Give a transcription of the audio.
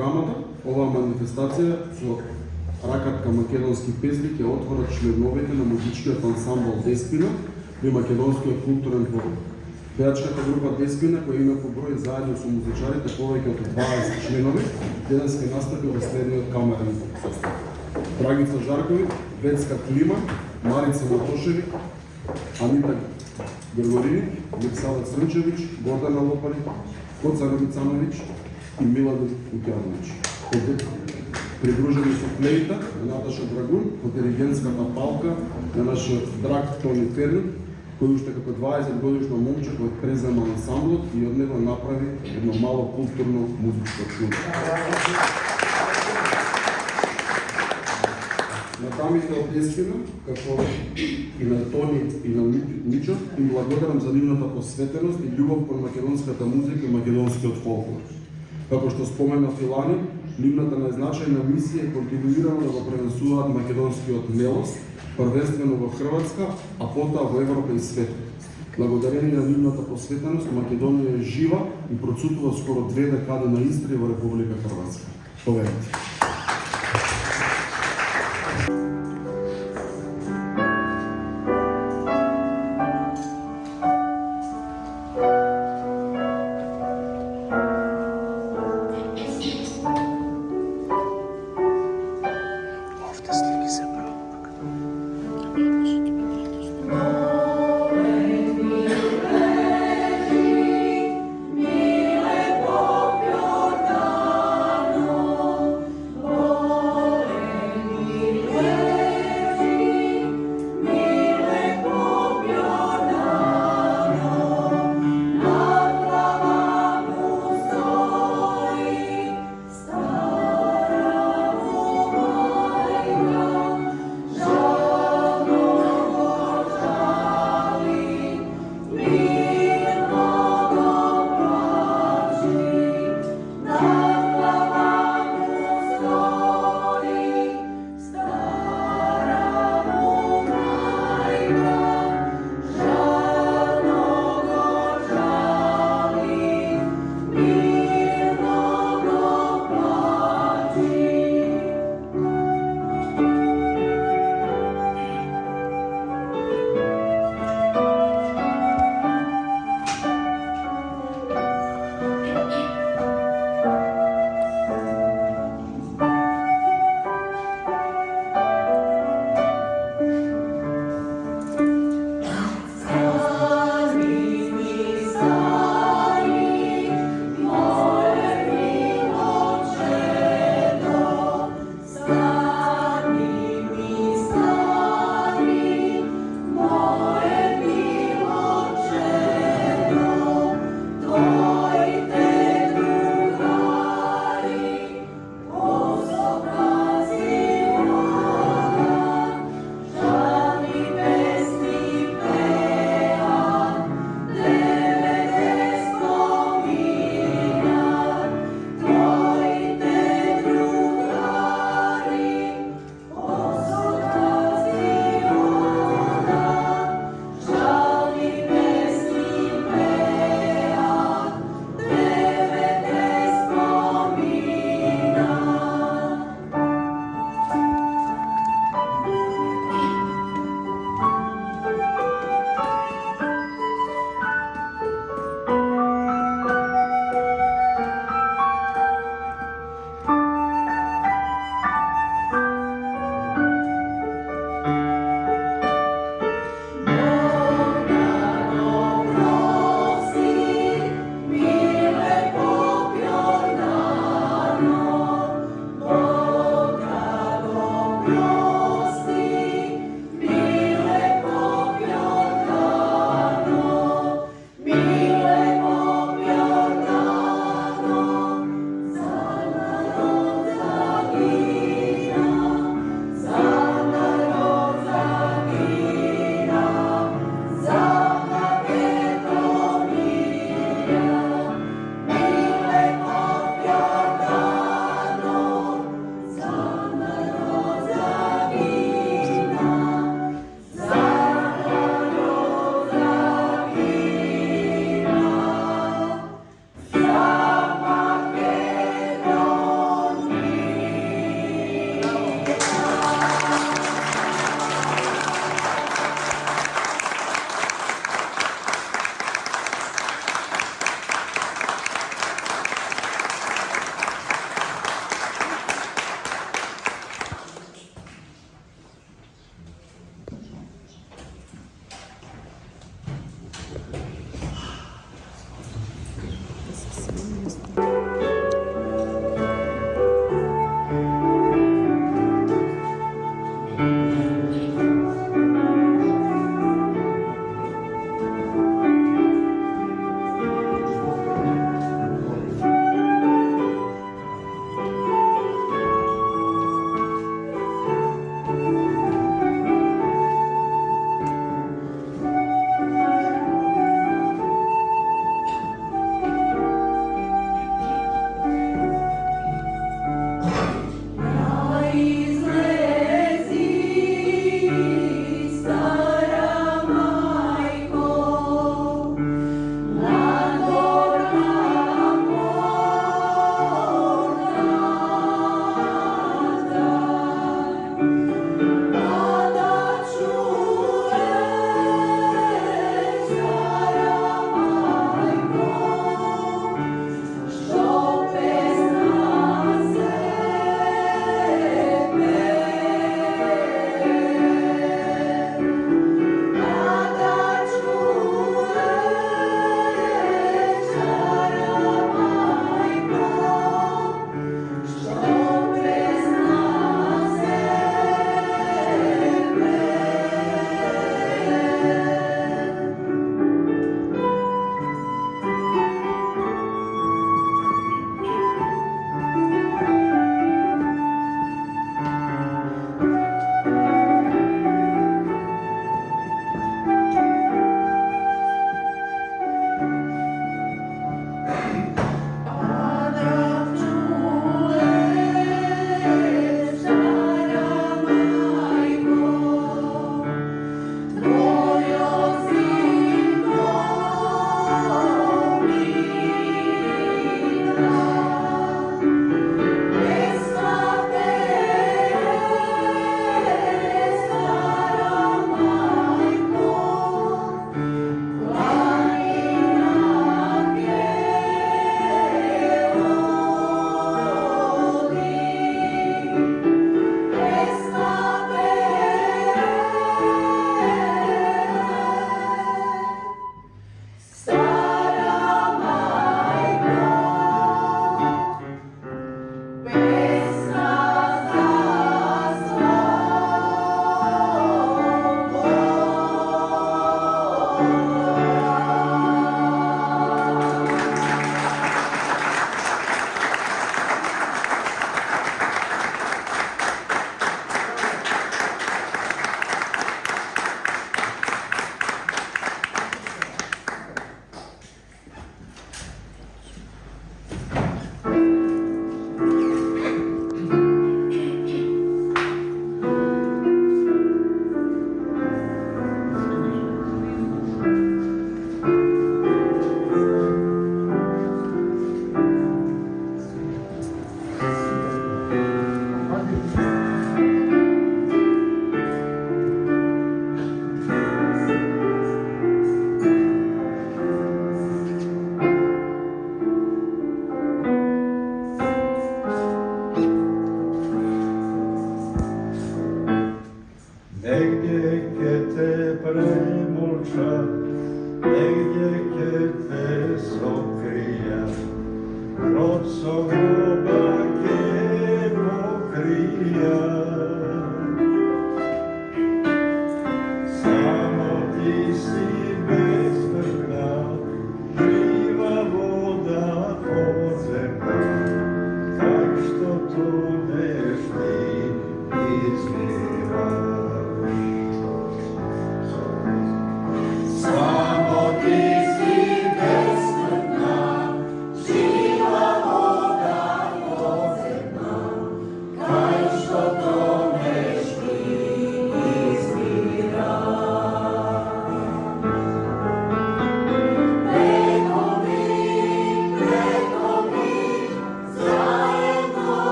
програмата, оваа манифестација со ракатка македонски песни ќе отворат членовите на музичкиот ансамбл Деспина при Македонскиот културен форум. Пеачката група Деспина, која има по број заедно со музичарите повеќе од 20 членови, денес ќе настапи во следниот камерен состав. Драгица Жаркови, Вецка Клима, Марица Матошеви, Анита Григориник, Миксала Црнчевич, Гордана Лопари, Коцар Мицановиќ и Миладин Укјановиќ. Придружени со флейта на Наташа Драгун, по диригентската палка на нашиот драг Тони Ферин, кој уште како 20 годишно момче кој презема ансамблот и од него направи едно мало културно музичко чудо. На дамите од Деспина, како и на Тони и на Ничо, им благодарам за нивната посветеност и љубов кон македонската музика и македонскиот фолклор. Како што спомена Филани, нивната најзначајна мисија е континуирано да го пренесуваат македонскиот мелост, првенствено во Хрватска, а потоа во Европа и свет. Благодарение на нивната посветеност, Македонија е жива и процутува скоро 2 декади на истрија во Република Хрватска. Поверете.